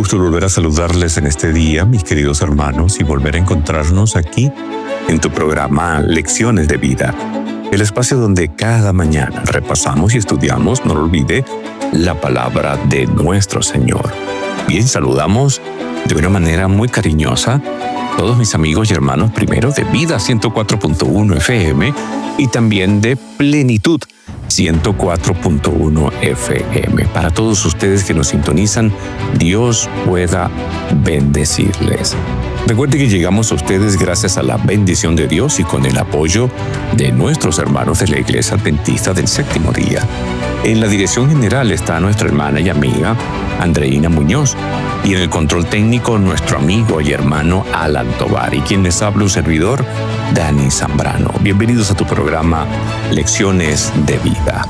gusto volver a saludarles en este día, mis queridos hermanos, y volver a encontrarnos aquí en tu programa Lecciones de Vida, el espacio donde cada mañana repasamos y estudiamos, no lo olvide, la palabra de nuestro Señor. Bien, saludamos de una manera muy cariñosa a todos mis amigos y hermanos, primero de Vida 104.1 FM y también de Plenitud 104.1 FM. Para todos ustedes que nos sintonizan, Dios pueda bendecirles. Recuerden que llegamos a ustedes gracias a la bendición de Dios y con el apoyo de nuestros hermanos de la Iglesia Adventista del Séptimo Día. En la dirección general está nuestra hermana y amiga Andreina Muñoz y en el control técnico nuestro amigo y hermano Alan Tovar y quien les habla un servidor, Dani Zambrano. Bienvenidos a tu programa Lecciones de Vida.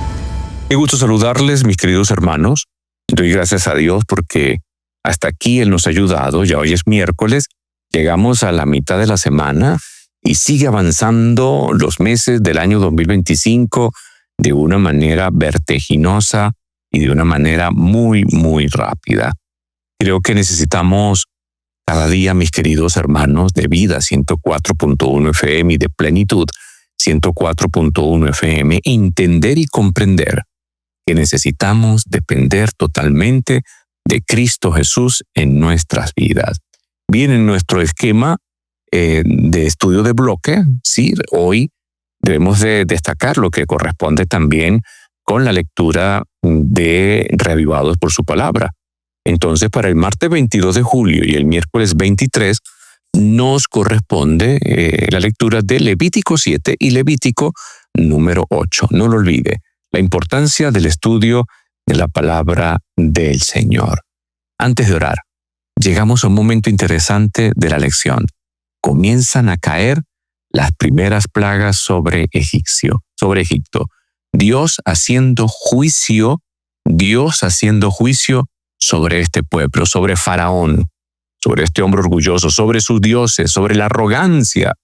Qué gusto saludarles, mis queridos hermanos. Doy gracias a Dios porque hasta aquí Él nos ha ayudado. Ya hoy es miércoles, llegamos a la mitad de la semana y sigue avanzando los meses del año 2025 de una manera vertiginosa y de una manera muy, muy rápida. Creo que necesitamos cada día, mis queridos hermanos, de Vida 104.1 FM y de Plenitud 104.1 FM, entender y comprender que necesitamos depender totalmente de Cristo Jesús en nuestras vidas. Bien, en nuestro esquema de estudio de bloque, sí, hoy debemos de destacar lo que corresponde también con la lectura de Reavivados por su palabra. Entonces, para el martes 22 de julio y el miércoles 23 nos corresponde la lectura de Levítico 7 y Levítico número 8. No lo olvide, la importancia del estudio de la palabra del Señor. Antes de orar, llegamos a un momento interesante de la lección. Comienzan a caer las primeras plagas sobre Egipto. Dios haciendo juicio sobre este pueblo, sobre Faraón, sobre este hombre orgulloso, sobre sus dioses, sobre la arrogancia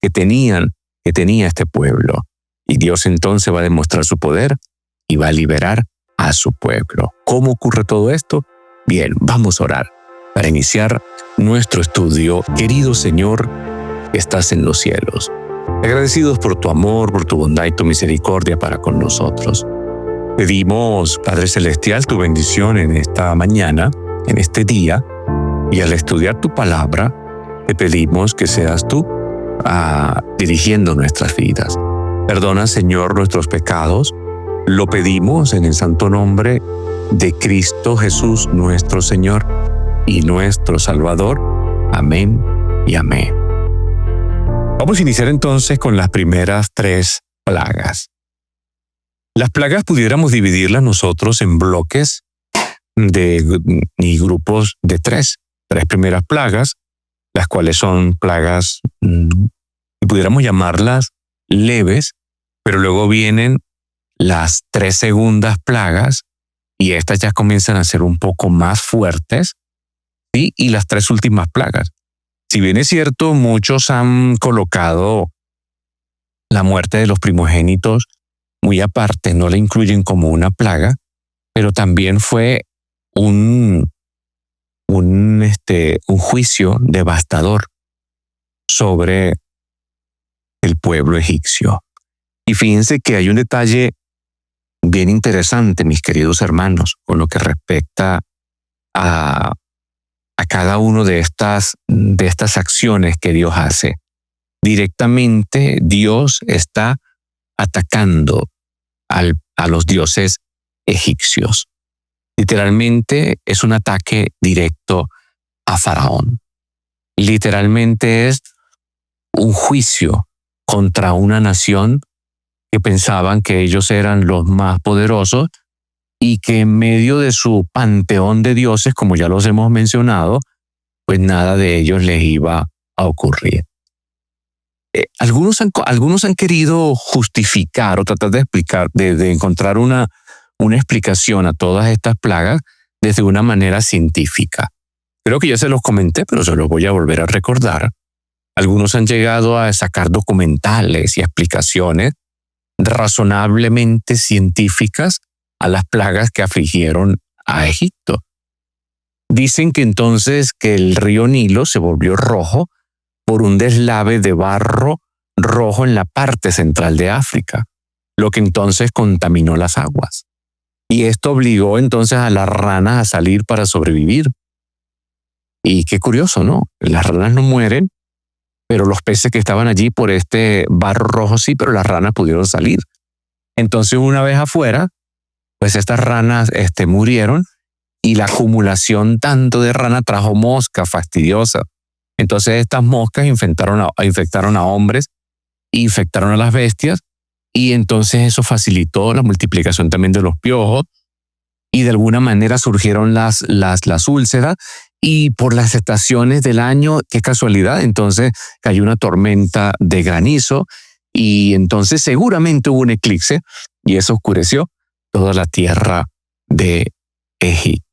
que tenía este pueblo. Y Dios entonces va a demostrar su poder y va a liberar a su pueblo. ¿Cómo ocurre todo esto? Bien, vamos a orar para iniciar nuestro estudio. Querido Señor, que estás en los cielos, agradecidos por tu amor, por tu bondad y tu misericordia para con nosotros. Pedimos, Padre Celestial, tu bendición en esta mañana, en este día, y al estudiar tu palabra, te pedimos que seas tú dirigiendo nuestras vidas. Perdona, Señor, nuestros pecados. Lo pedimos en el santo nombre de Cristo Jesús, nuestro Señor y nuestro Salvador. Amén y amén. Vamos a iniciar entonces con las primeras 3 plagas. Las plagas pudiéramos dividirlas nosotros en bloques y grupos de 3. 3 primeras plagas, las cuales son plagas, pudiéramos llamarlas leves, pero luego vienen las 3 segundas plagas y estas ya comienzan a ser un poco más fuertes, ¿sí? Y las 3 últimas plagas. Si bien es cierto, muchos han colocado la muerte de los primogénitos muy aparte, no la incluyen como una plaga, pero también fue un juicio devastador sobre el pueblo egipcio. Y fíjense que hay un detalle bien interesante, mis queridos hermanos, con lo que respecta a cada uno de estas acciones que Dios hace. Directamente Dios está atacando a los dioses egipcios. Literalmente es un ataque directo a Faraón. Literalmente es un juicio contra una nación que pensaban que ellos eran los más poderosos y que en medio de su panteón de dioses, como ya los hemos mencionado, pues nada de ellos les iba a ocurrir. Algunos han querido justificar o tratar de explicar, de encontrar una explicación a todas estas plagas desde una manera científica. Creo que ya se los comenté, pero se los voy a volver a recordar. Algunos han llegado a sacar documentales y explicaciones razonablemente científicas a las plagas que afligieron a Egipto. Dicen que entonces que el río Nilo se volvió rojo por un deslave de barro rojo en la parte central de África, lo que entonces contaminó las aguas. Y esto obligó entonces a las ranas a salir para sobrevivir. Y qué curioso, ¿no? Las ranas no mueren, pero los peces que estaban allí por este barro rojo sí, pero las ranas pudieron salir. Entonces, una vez afuera, pues estas ranas murieron y la acumulación tanto de rana trajo mosca fastidiosa. Entonces estas moscas infectaron a hombres, infectaron a las bestias y entonces eso facilitó la multiplicación también de los piojos y de alguna manera surgieron las úlceras y por las estaciones del año, qué casualidad, entonces cayó una tormenta de granizo y entonces seguramente hubo un eclipse y eso oscureció toda la tierra de Egipto.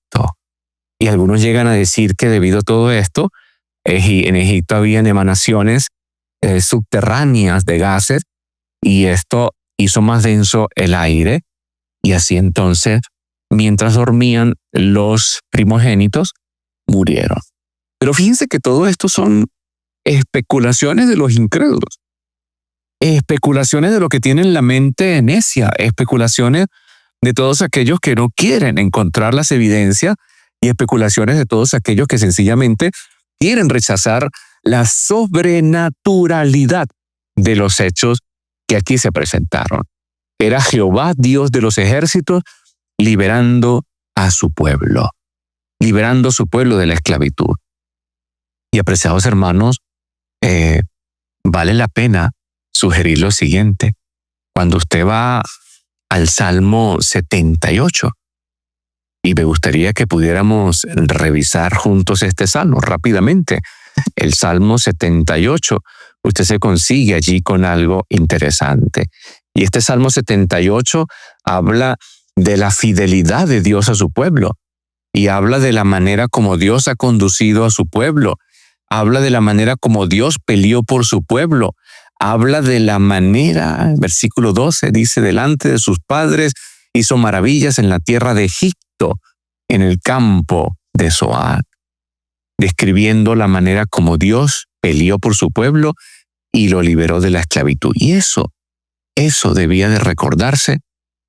Y algunos llegan a decir que debido a todo esto, en Egipto habían emanaciones subterráneas de gases y esto hizo más denso el aire y así entonces, mientras dormían, los primogénitos murieron. Pero fíjense que todo esto son especulaciones de los incrédulos, especulaciones de lo que tienen la mente necia, especulaciones de todos aquellos que no quieren encontrar las evidencias y especulaciones de todos aquellos que sencillamente quieren rechazar la sobrenaturalidad de los hechos que aquí se presentaron. Era Jehová, Dios de los ejércitos, liberando a su pueblo de la esclavitud. Y apreciados hermanos, vale la pena sugerir lo siguiente. Cuando usted va al Salmo 78, y me gustaría que pudiéramos revisar juntos este salmo rápidamente. El Salmo 78, usted se consigue allí con algo interesante. Y este Salmo 78 habla de la fidelidad de Dios a su pueblo y habla de la manera como Dios ha conducido a su pueblo. Habla de la manera como Dios peleó por su pueblo. Habla de la manera, versículo 12 dice, delante de sus padres hizo maravillas en la tierra de Egipto, en el campo de Zoar, describiendo la manera como Dios peleó por su pueblo y lo liberó de la esclavitud. Y eso debía de recordarse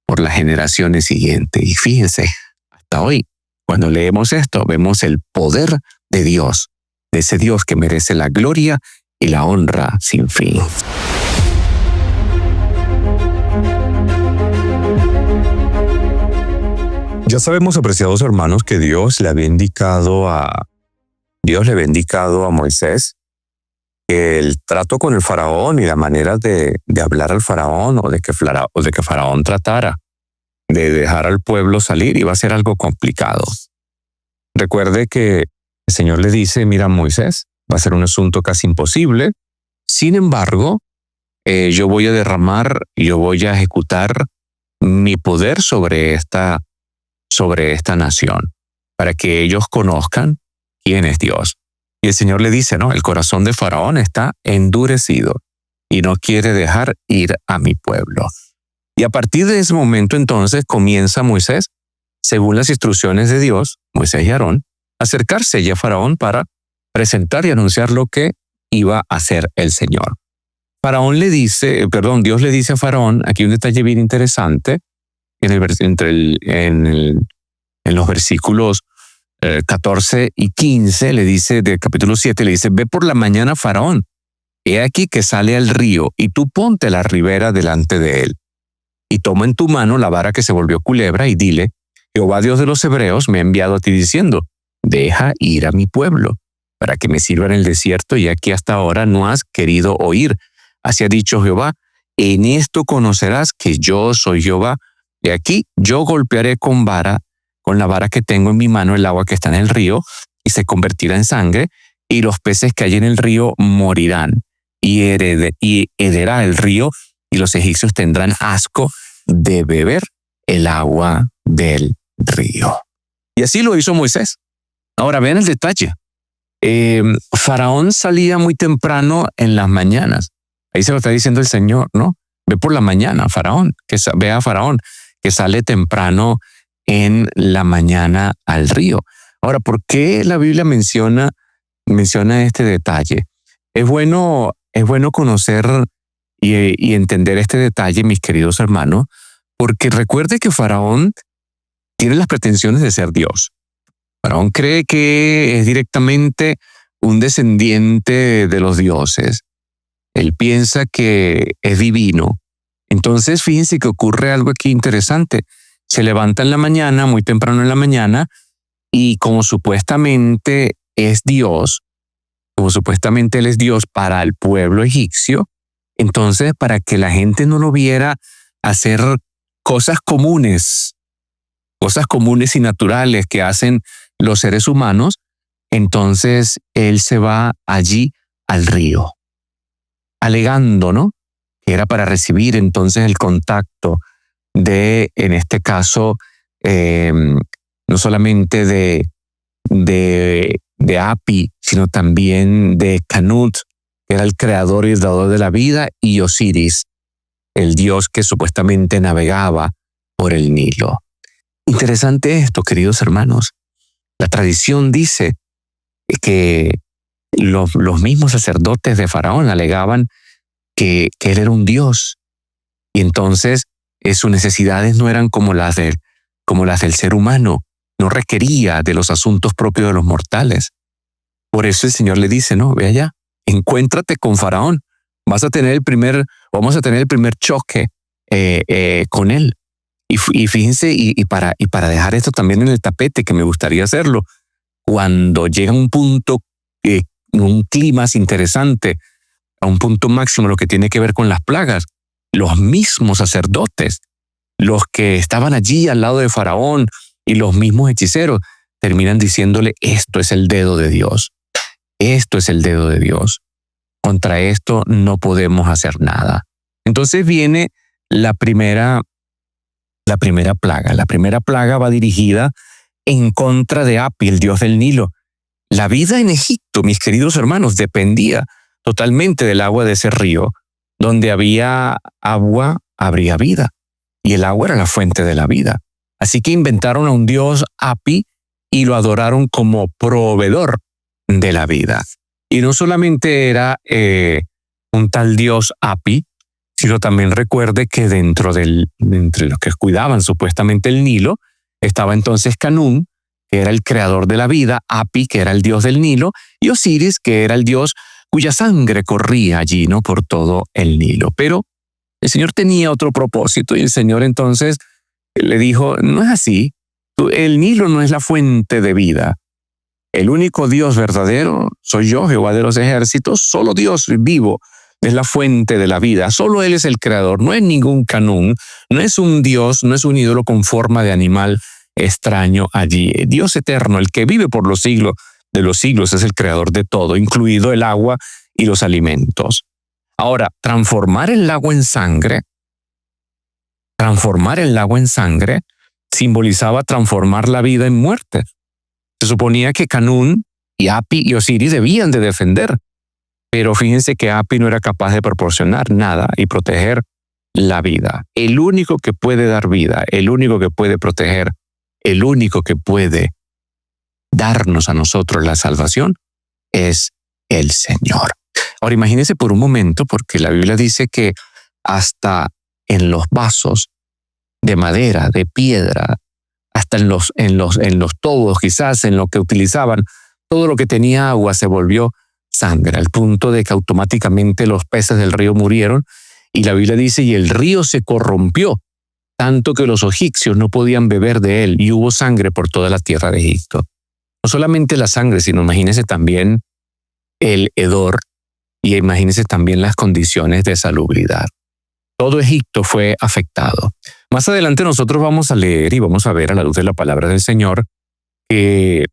por las generaciones siguientes. Y fíjense, hasta hoy, cuando leemos esto, vemos el poder de Dios, de ese Dios que merece la gloria y la honra sin fin. Ya sabemos, apreciados hermanos, que Dios le había indicado a Moisés que el trato con el faraón y la manera de hablar al faraón o de que faraón tratara de dejar al pueblo salir iba a ser algo complicado. Recuerde que el Señor le dice, mira Moisés, va a ser un asunto casi imposible. Sin embargo, yo voy a ejecutar mi poder sobre esta nación, para que ellos conozcan quién es Dios. Y el Señor le dice, no, el corazón de Faraón está endurecido y no quiere dejar ir a mi pueblo. Y a partir de ese momento entonces comienza Moisés, según las instrucciones de Dios, Moisés y Aarón, acercarse ya a Faraón para presentar y anunciar lo que iba a hacer el Señor. Dios le dice a Faraón, aquí un detalle bien interesante, en los versículos 14 y 15, le dice, del capítulo 7, le dice, ve por la mañana Faraón, he aquí que sale al río, y tú ponte a la ribera delante de él. Y toma en tu mano la vara que se volvió culebra, y dile, Jehová Dios de los Hebreos me ha enviado a ti diciendo, deja ir a mi pueblo, para que me sirva en el desierto, y aquí hasta ahora no has querido oír. Así ha dicho Jehová, en esto conocerás que yo soy Jehová. Y aquí yo golpearé con la vara que tengo en mi mano, el agua que está en el río, y se convertirá en sangre, y los peces que hay en el río morirán, y hederá el río, y los egipcios tendrán asco de beber el agua del río. Y así lo hizo Moisés. Ahora vean el detalle. Faraón salía muy temprano en las mañanas. Ahí se lo está diciendo el Señor, ¿no? Ve por la mañana, ve a Faraón, que sale temprano en la mañana al río. Ahora, ¿por qué la Biblia menciona este detalle? Es bueno conocer y entender este detalle, mis queridos hermanos, porque recuerde que Faraón tiene las pretensiones de ser Dios. Faraón cree que es directamente un descendiente de los dioses. Él piensa que es divino. Entonces, fíjense que ocurre algo aquí interesante. Se levanta en la mañana, muy temprano en la mañana, y como supuestamente es Dios, como supuestamente él es Dios para el pueblo egipcio, entonces para que la gente no lo viera hacer cosas comunes y naturales que hacen los seres humanos, entonces él se va allí al río, alegando, ¿no? Que era para recibir entonces el contacto de, en este caso, no solamente de Api, sino también de Canut, que era el creador y el dador de la vida, y Osiris, el dios que supuestamente navegaba por el Nilo. Interesante esto, queridos hermanos. La tradición dice que los mismos sacerdotes de Faraón alegaban que él era un dios, y entonces sus necesidades no eran como las del ser humano, no requería de los asuntos propios de los mortales. Por eso el Señor le dice, no, ve allá, encuéntrate con Faraón, vamos a tener el primer choque con él. Y fíjense, y para dejar esto también en el tapete, que me gustaría hacerlo, cuando llega un punto, un clima interesante, a un punto máximo lo que tiene que ver con las plagas, los mismos sacerdotes, los que estaban allí al lado de Faraón y los mismos hechiceros, terminan diciéndole, esto es el dedo de Dios, esto es el dedo de Dios, contra esto no podemos hacer nada. Entonces viene la primera plaga. La primera plaga va dirigida en contra de Api, el dios del Nilo. La vida en Egipto, mis queridos hermanos, dependía totalmente del agua de ese río. Donde había agua, habría vida. Y el agua era la fuente de la vida. Así que inventaron a un dios Api y lo adoraron como proveedor de la vida. Y no solamente era un tal dios Api, sino también recuerde que entre los que cuidaban supuestamente el Nilo, estaba entonces Canún, que era el creador de la vida, Api, que era el dios del Nilo, y Osiris, que era el dios cuya sangre corría allí, ¿no?, por todo el Nilo. Pero el Señor tenía otro propósito, y el Señor entonces le dijo, no es así, el Nilo no es la fuente de vida. El único Dios verdadero soy yo, Jehová de los ejércitos, solo Dios vivo es la fuente de la vida. Solo Él es el creador, no es ningún Canún, no es un Dios, no es un ídolo con forma de animal extraño allí. Dios eterno, el que vive por los siglos de los siglos, es el creador de todo, incluido el agua y los alimentos. Ahora, transformar el agua en sangre simbolizaba transformar la vida en muerte. Se suponía que Canún y Api y Osiris debían de defender, pero fíjense que Api no era capaz de proporcionar nada y proteger la vida. El único que puede dar vida, el único que puede proteger, el único que puede darnos a nosotros la salvación es el Señor. Ahora imagínense por un momento, porque la Biblia dice que hasta en los vasos de madera, de piedra, hasta en los tobos, quizás en lo que utilizaban, todo lo que tenía agua se volvió sangre, al punto de que automáticamente los peces del río murieron, y la Biblia dice, y el río se corrompió, tanto que los egipcios no podían beber de él, y hubo sangre por toda la tierra de Egipto. No solamente la sangre, sino imagínense también el hedor, y imagínense también las condiciones de salubridad. Todo Egipto fue afectado. Más adelante nosotros vamos a leer y vamos a ver a la luz de la palabra del Señor que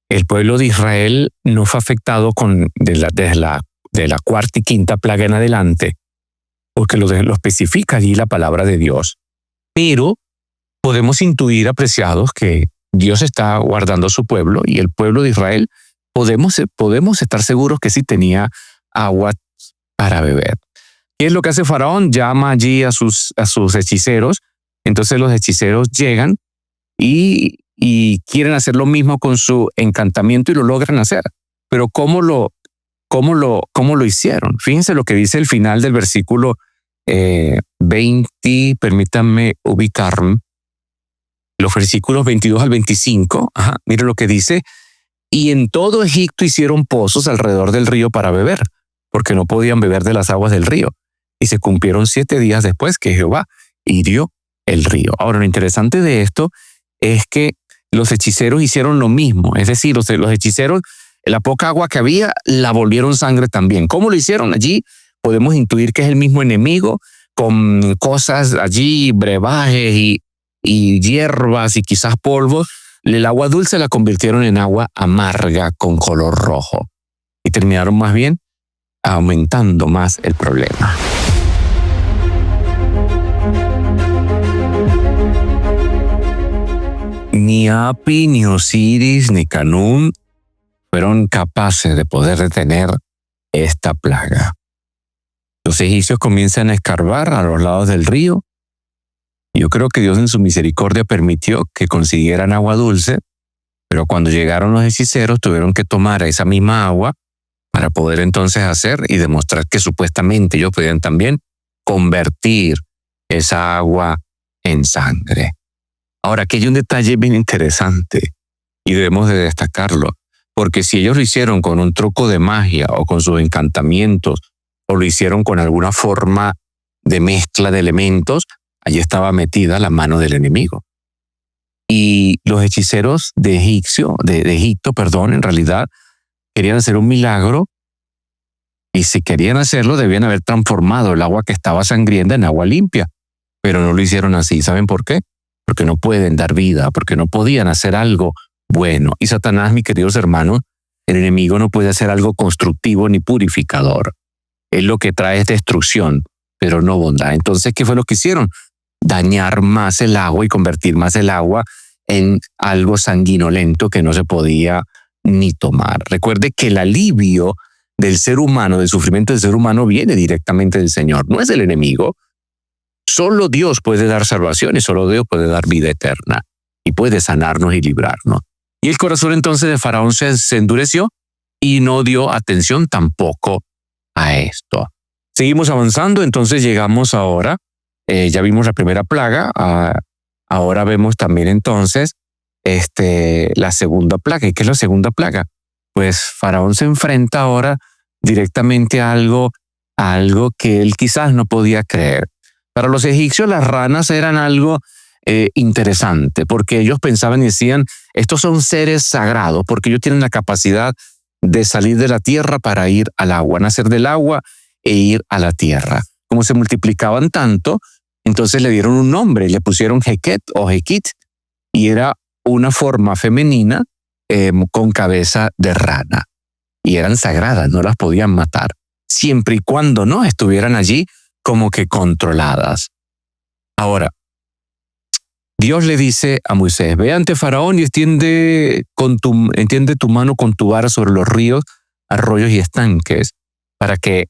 el pueblo de Israel no fue afectado desde la cuarta y quinta plaga en adelante, porque lo especifica allí la palabra de Dios. Pero podemos intuir, apreciados, que Dios está guardando a su pueblo, y el pueblo de Israel podemos estar seguros que sí tenía agua para beber. ¿Qué es lo que hace Faraón? Llama allí a sus hechiceros. Entonces los hechiceros llegan y y quieren hacer lo mismo con su encantamiento y lo logran hacer. Pero ¿cómo lo hicieron? Fíjense lo que dice el final del versículo 20, permítanme ubicarme, los versículos 22 al 25, miren lo que dice: y en todo Egipto hicieron pozos alrededor del río para beber, porque no podían beber de las aguas del río. Y se cumplieron 7 días después que Jehová hirió el río. Ahora, lo interesante de esto es que los hechiceros hicieron lo mismo. Es decir, los hechiceros, la poca agua que había, la volvieron sangre también. ¿Cómo lo hicieron? Allí podemos intuir que es el mismo enemigo, con cosas allí, brebajes y hierbas y quizás polvos. El agua dulce la convirtieron en agua amarga con color rojo. Y terminaron más bien aumentando más el problema. Ni Api, ni Osiris, ni Canún fueron capaces de poder detener esta plaga. Los egipcios comienzan a escarbar a los lados del río. Yo creo que Dios en su misericordia permitió que consiguieran agua dulce, pero cuando llegaron los hechiceros tuvieron que tomar esa misma agua para poder entonces hacer y demostrar que supuestamente ellos podían también convertir esa agua en sangre. Ahora, aquí hay un detalle bien interesante y debemos de destacarlo, porque si ellos lo hicieron con un truco de magia o con sus encantamientos o lo hicieron con alguna forma de mezcla de elementos, allí estaba metida la mano del enemigo. Y los hechiceros de Egipto, en realidad querían hacer un milagro, y si querían hacerlo debían haber transformado el agua que estaba sangrienta en agua limpia, pero no lo hicieron así. ¿Saben por qué? Porque no pueden dar vida, porque no podían hacer algo bueno. Y Satanás, mis queridos hermanos, el enemigo no puede hacer algo constructivo ni purificador. Él lo que trae es destrucción, pero no bondad. Entonces, ¿qué fue lo que hicieron? Dañar más el agua y convertir más el agua en algo sanguinolento que no se podía ni tomar. Recuerde que el alivio del ser humano, del sufrimiento del ser humano, viene directamente del Señor, no es del enemigo. Solo Dios puede dar salvación y solo Dios puede dar vida eterna y puede sanarnos y librarnos. Y el corazón entonces de Faraón se endureció y no dio atención tampoco a esto. Seguimos avanzando, entonces llegamos ahora, ya vimos la primera plaga, ahora vemos también entonces la segunda plaga. ¿Y qué es la segunda plaga? Pues Faraón se enfrenta ahora directamente a algo que él quizás no podía creer. Para los egipcios las ranas eran algo interesante, porque ellos pensaban y decían, estos son seres sagrados, porque ellos tienen la capacidad de salir de la tierra para ir al agua, nacer del agua e ir a la tierra. Como se multiplicaban tanto, entonces le dieron un nombre, le pusieron Heket o Hekit, y era una forma femenina con cabeza de rana. Y eran sagradas, no las podían matar, siempre y cuando no estuvieran allí como que controladas. Ahora, Dios le dice a Moisés, ve ante Faraón y extiende tu mano con tu vara sobre los ríos, arroyos y estanques, para que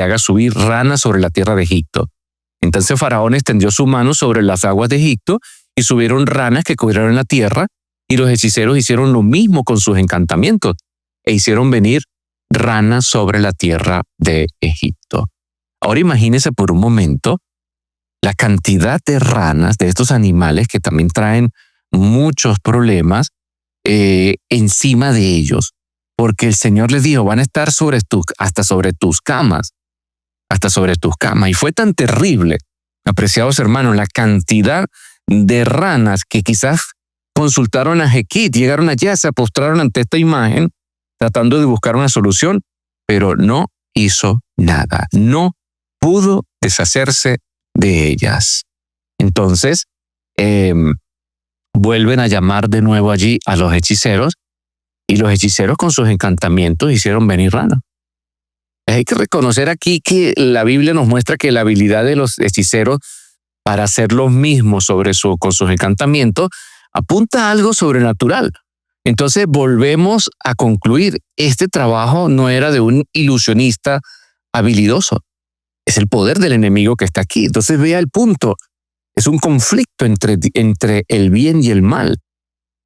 haga subir ranas sobre la tierra de Egipto. Entonces Faraón extendió su mano sobre las aguas de Egipto y subieron ranas que cubrieron la tierra, y los hechiceros hicieron lo mismo con sus encantamientos e hicieron venir ranas sobre la tierra de Egipto. Ahora imagínense por un momento la cantidad de ranas, de estos animales que también traen muchos problemas encima de ellos, porque el Señor les dijo, van a estar hasta sobre tus camas. Y fue tan terrible, apreciados hermanos, la cantidad de ranas que quizás consultaron a Hekit, llegaron allá, se postraron ante esta imagen, tratando de buscar una solución, pero no hizo nada, no pudo deshacerse de ellas. Entonces, vuelven a llamar de nuevo allí a los hechiceros, y los hechiceros con sus encantamientos hicieron venir ranas. Hay que reconocer aquí que la Biblia nos muestra que la habilidad de los hechiceros para hacer lo mismo con sus encantamientos apunta a algo sobrenatural. Entonces volvemos a concluir, este trabajo no era de un ilusionista habilidoso, es el poder del enemigo que está aquí. Entonces vea el punto, es un conflicto entre el bien y el mal.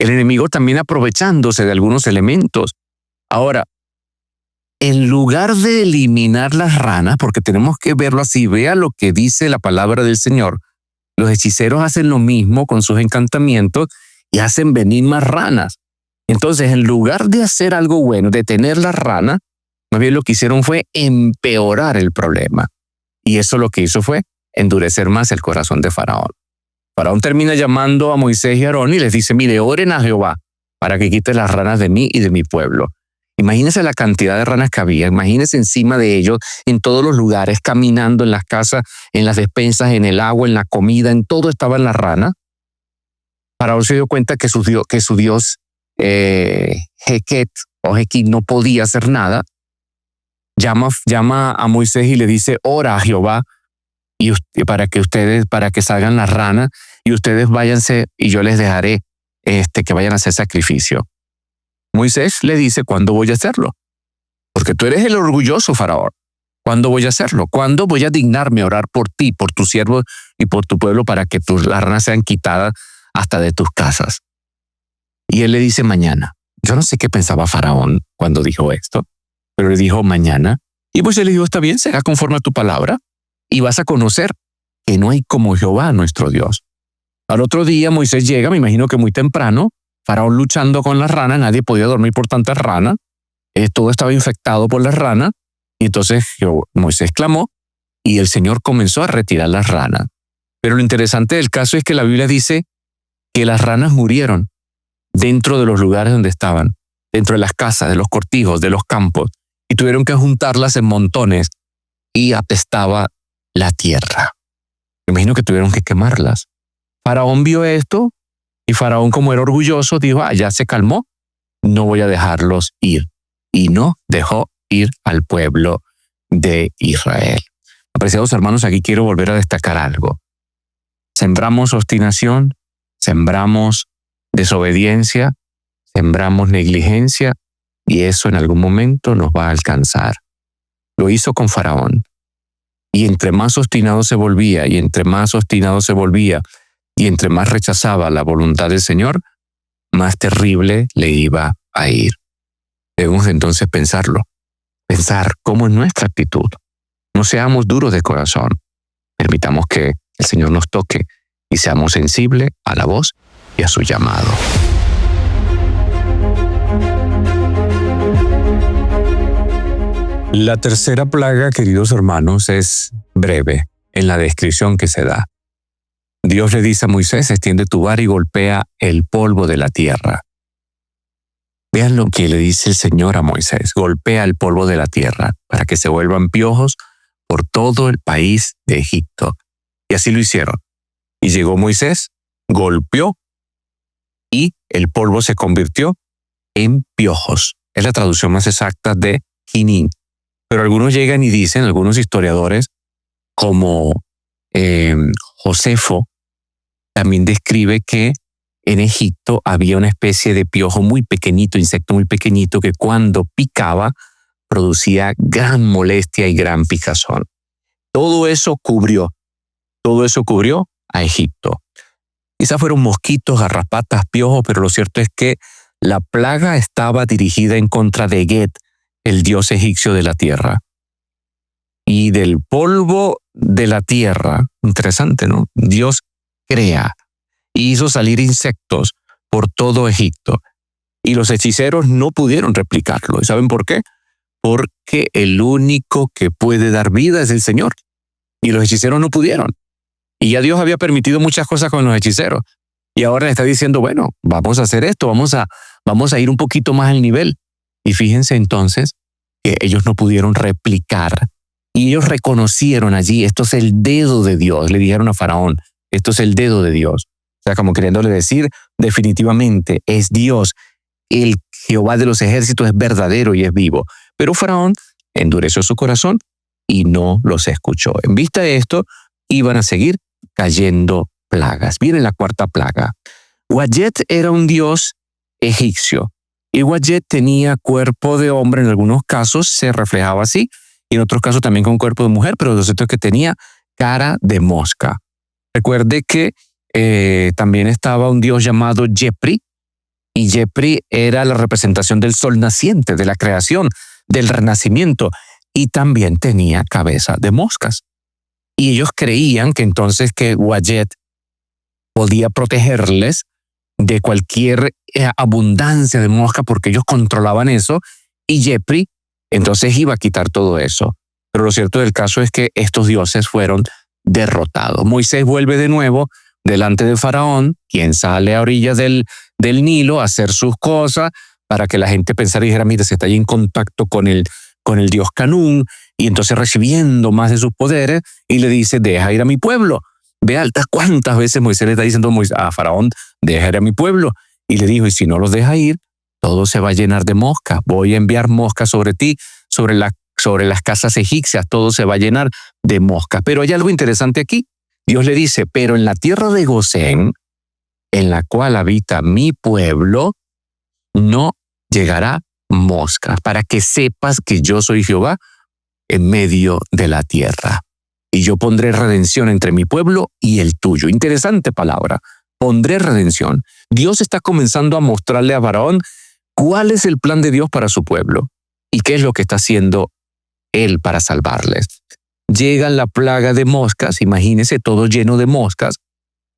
El enemigo también aprovechándose de algunos elementos. Ahora, en lugar de eliminar las ranas, porque tenemos que verlo así, vea lo que dice la palabra del Señor. Los hechiceros hacen lo mismo con sus encantamientos y hacen venir más ranas. Entonces, en lugar de hacer algo bueno, detener las ranas, más bien lo que hicieron fue empeorar el problema. Y eso lo que hizo fue endurecer más el corazón de Faraón. Faraón termina llamando a Moisés y Aarón y les dice, mire, oren a Jehová para que quite las ranas de mí y de mi pueblo. Imagínense la cantidad de ranas que había, imagínense encima de ellos, en todos los lugares, caminando en las casas, en las despensas, en el agua, en la comida, en todo estaban las ranas. Faraón se dio cuenta que su dios Heket o Hekit no podía hacer nada. Llama a Moisés y le dice, ora a Jehová y para que salgan las ranas y ustedes váyanse y yo les dejaré que vayan a hacer sacrificio. Moisés le dice, ¿cuándo voy a hacerlo? Porque tú eres el orgulloso Faraón. ¿Cuándo voy a hacerlo? ¿Cuándo voy a dignarme a orar por ti, por tu siervo y por tu pueblo para que las ranas sean quitadas hasta de tus casas? Y él le dice mañana. Yo no sé qué pensaba Faraón cuando dijo esto, pero le dijo mañana. Y Moisés le dijo, está bien, será conforme a tu palabra y vas a conocer que no hay como Jehová nuestro Dios. Al otro día Moisés llega, me imagino que muy temprano, Faraón luchando con las ranas, nadie podía dormir por tantas ranas, todo estaba infectado por las ranas, y entonces Moisés clamó y el Señor comenzó a retirar las ranas. Pero lo interesante del caso es que la Biblia dice que las ranas murieron dentro de los lugares donde estaban, dentro de las casas, de los cortijos, de los campos, y tuvieron que juntarlas en montones y apestaba la tierra. Me imagino que tuvieron que quemarlas. Faraón vio esto y Faraón, como era orgulloso, dijo, ya se calmó, no voy a dejarlos ir. Y no dejó ir al pueblo de Israel. Apreciados hermanos, aquí quiero volver a destacar algo. Sembramos obstinación, sembramos desobediencia, sembramos negligencia y eso en algún momento nos va a alcanzar. Lo hizo con Faraón. Y entre más obstinado se volvía, y entre más obstinado se volvía, y entre más rechazaba la voluntad del Señor, más terrible le iba a ir. Debemos entonces pensar cómo es nuestra actitud. No seamos duros de corazón. Permitamos que el Señor nos toque y seamos sensibles a la voz y a su llamado. La tercera plaga, queridos hermanos, es breve en la descripción que se da. Dios le dice a Moisés, extiende tu vara y golpea el polvo de la tierra. Vean lo que le dice el Señor a Moisés, golpea el polvo de la tierra para que se vuelvan piojos por todo el país de Egipto. Y así lo hicieron. Y llegó Moisés, golpeó y el polvo se convirtió en piojos. Es la traducción más exacta de quinin. Pero algunos llegan y dicen, algunos historiadores, como Josefo, también describe que en Egipto había una especie de piojo muy pequeñito, insecto muy pequeñito, que cuando picaba producía gran molestia y gran picazón. Todo eso cubrió a Egipto. Quizás fueron mosquitos, garrapatas, piojos, pero lo cierto es que la plaga estaba dirigida en contra de Get, el dios egipcio de la tierra. Y del polvo de la tierra, interesante, ¿no? Dios crea y hizo salir insectos por todo Egipto. Y los hechiceros no pudieron replicarlo. ¿Y saben por qué? Porque el único que puede dar vida es el Señor. Y los hechiceros no pudieron. Y ya Dios había permitido muchas cosas con los hechiceros. Y ahora le está diciendo, bueno, vamos a hacer esto, vamos a ir un poquito más al nivel. Y fíjense entonces que ellos no pudieron replicar. Y ellos reconocieron allí, esto es el dedo de Dios. Le dijeron a Faraón, esto es el dedo de Dios. O sea, como queriéndole decir, definitivamente es Dios. El Jehová de los ejércitos es verdadero y es vivo. Pero Faraón endureció su corazón y no los escuchó. En vista de esto, iban a seguir cayendo plagas. Viene la cuarta plaga. Wayet era un dios egipcio. Y Wayet tenía cuerpo de hombre, en algunos casos se reflejaba así, y en otros casos también con cuerpo de mujer, pero lo cierto es que tenía cara de mosca. Recuerde que también estaba un dios llamado Jepri, Y Yepri era la representación del sol naciente, de la creación, del renacimiento, y también tenía cabeza de moscas. Y ellos creían que entonces que Wayet podía protegerles de cualquier abundancia de mosca porque ellos controlaban eso, y Yepri entonces iba a quitar todo eso. Pero lo cierto del caso es que estos dioses fueron derrotados. Moisés vuelve de nuevo delante de Faraón, quien sale a orillas del Nilo a hacer sus cosas para que la gente pensara y dijera, mira, se está ahí en contacto con el dios Canún, y entonces recibiendo más de sus poderes, y le dice, deja ir a mi pueblo. Vea cuántas veces Moisés le está diciendo a Faraón, deja ir a mi pueblo. Y le dijo, y si no los deja ir, todo se va a llenar de moscas. Voy a enviar moscas sobre ti, sobre las casas egipcias, todo se va a llenar de moscas. Pero hay algo interesante aquí. Dios le dice, pero en la tierra de Gosén, en la cual habita mi pueblo, no llegará moscas, para que sepas que yo soy Jehová en medio de la tierra. Y yo pondré redención entre mi pueblo y el tuyo. Interesante palabra. Pondré redención. Dios está comenzando a mostrarle a Faraón cuál es el plan de Dios para su pueblo y qué es lo que está haciendo él para salvarles. Llega la plaga de moscas, imagínense todo lleno de moscas.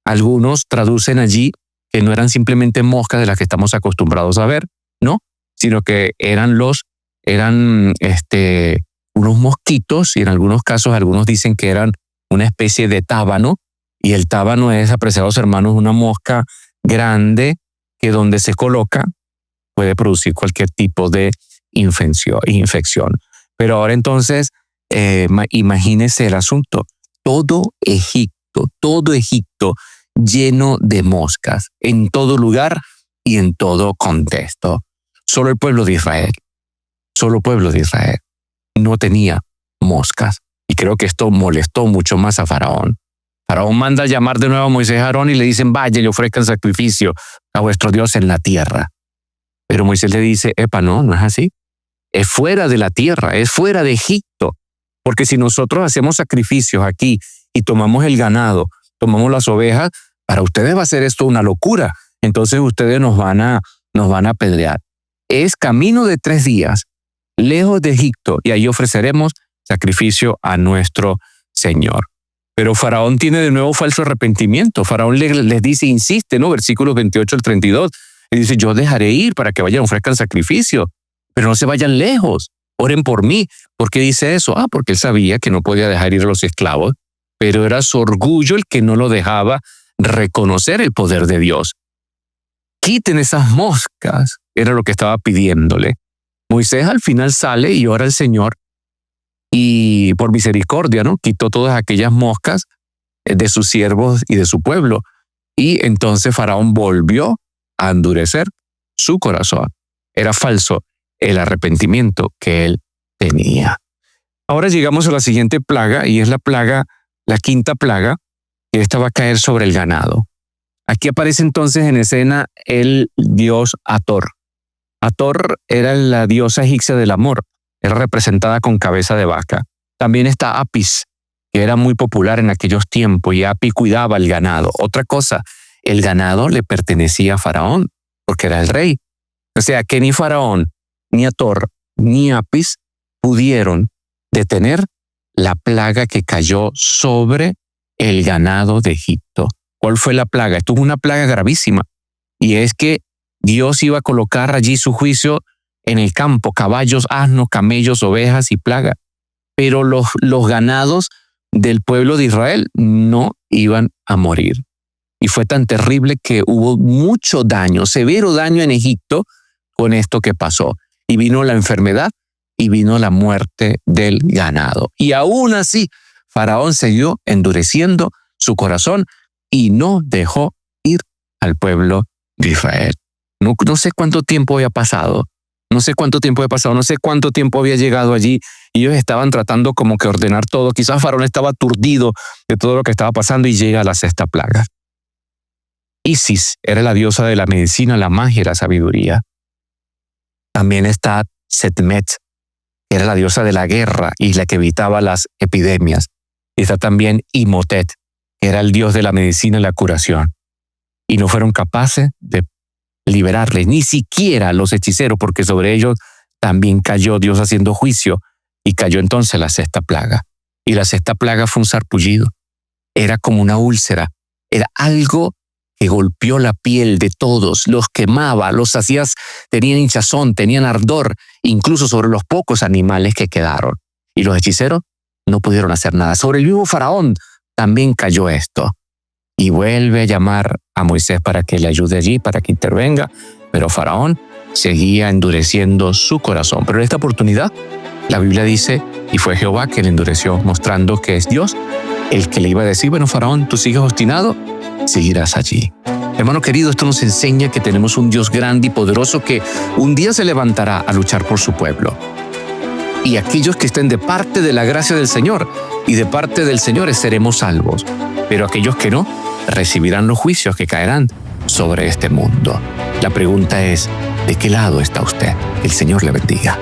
Algunos traducen allí que no eran simplemente moscas de las que estamos acostumbrados a ver, ¿no? Sino que eran unos mosquitos, y en algunos casos algunos dicen que eran una especie de tábano, y el tábano es, apreciados hermanos, una mosca grande que donde se coloca puede producir cualquier tipo de infección. Pero ahora entonces, imagínese el asunto, todo Egipto lleno de moscas, en todo lugar y en todo contexto. Solo el pueblo de Israel no tenía moscas. Y creo que esto molestó mucho más a Faraón. Faraón manda a llamar de nuevo a Moisés y Aarón y le dicen, vaya y ofrezcan sacrificio a vuestro Dios en la tierra. Pero Moisés le dice, no es así. Es fuera de la tierra, es fuera de Egipto. Porque si nosotros hacemos sacrificios aquí y tomamos el ganado, tomamos las ovejas, para ustedes va a ser esto una locura. Entonces ustedes nos van a apedrear. Es camino de 3 días, lejos de Egipto, y ahí ofreceremos sacrificio a nuestro Señor. Pero Faraón tiene de nuevo falso arrepentimiento. Faraón les dice, insiste, ¿no? Versículos 28 al 32. Le dice, yo dejaré ir para que vayan, ofrezcan sacrificio, pero no se vayan lejos. Oren por mí. ¿Por qué dice eso? Porque él sabía que no podía dejar ir a los esclavos, pero era su orgullo el que no lo dejaba reconocer el poder de Dios. Quiten esas moscas, era lo que estaba pidiéndole. Moisés al final sale y ora al Señor, y por misericordia, ¿no? Quitó todas aquellas moscas de sus siervos y de su pueblo. Y entonces Faraón volvió a endurecer su corazón. Era falso el arrepentimiento que él tenía. Ahora llegamos a la siguiente plaga, y es la 5ª plaga, que esta va a caer sobre el ganado. Aquí aparece entonces en escena el dios Hathor. Hathor era la diosa egipcia del amor, era representada con cabeza de vaca. También está Apis, que era muy popular en aquellos tiempos, y Apis cuidaba el ganado. Otra cosa, el ganado le pertenecía a Faraón, porque era el rey. O sea que ni Faraón, ni Hathor, ni Apis pudieron detener la plaga que cayó sobre el ganado de Egipto. ¿Cuál fue la plaga? Esto es una plaga gravísima, y es que Dios iba a colocar allí su juicio en el campo, caballos, asnos, camellos, ovejas y plaga. Pero los ganados del pueblo de Israel no iban a morir. Y fue tan terrible que hubo mucho daño, severo daño en Egipto con esto que pasó. Y vino la enfermedad y vino la muerte del ganado. Y aún así, Faraón siguió endureciendo su corazón y no dejó ir al pueblo de Israel. No sé cuánto tiempo había pasado, no sé cuánto tiempo había llegado allí, y ellos estaban tratando como que ordenar todo. Quizás Faraón estaba aturdido de todo lo que estaba pasando, y llega a la 6ª plaga. Isis era la diosa de la medicina, la magia y la sabiduría. También está Setmet, que era la diosa de la guerra y la que evitaba las epidemias. Y está también Imhotep, que era el dios de la medicina y la curación. Y no fueron capaces de liberarles, ni siquiera los hechiceros, porque sobre ellos también cayó Dios haciendo juicio, y cayó entonces la sexta plaga. Y la sexta plaga fue un sarpullido. Era como una úlcera, era algo que golpeó la piel de todos, los quemaba, los hacía, tenían hinchazón, tenían ardor, incluso sobre los pocos animales que quedaron. Y los hechiceros no pudieron hacer nada. Sobre el mismo Faraón también cayó esto. Y vuelve a llamar a Moisés para que le ayude allí, para que intervenga, pero Faraón seguía endureciendo su corazón. Pero en esta oportunidad, la Biblia dice, y fue Jehová que le endureció, mostrando que es Dios el que le iba a decir, bueno, Faraón, tú sigues obstinado, seguirás allí. Hermano querido, esto nos enseña que tenemos un Dios grande y poderoso que un día se levantará a luchar por su pueblo. Y aquellos que estén de parte de la gracia del Señor y de parte del Señor seremos salvos. Pero aquellos que no, recibirán los juicios que caerán sobre este mundo. La pregunta es, ¿de qué lado está usted? Que el Señor le bendiga.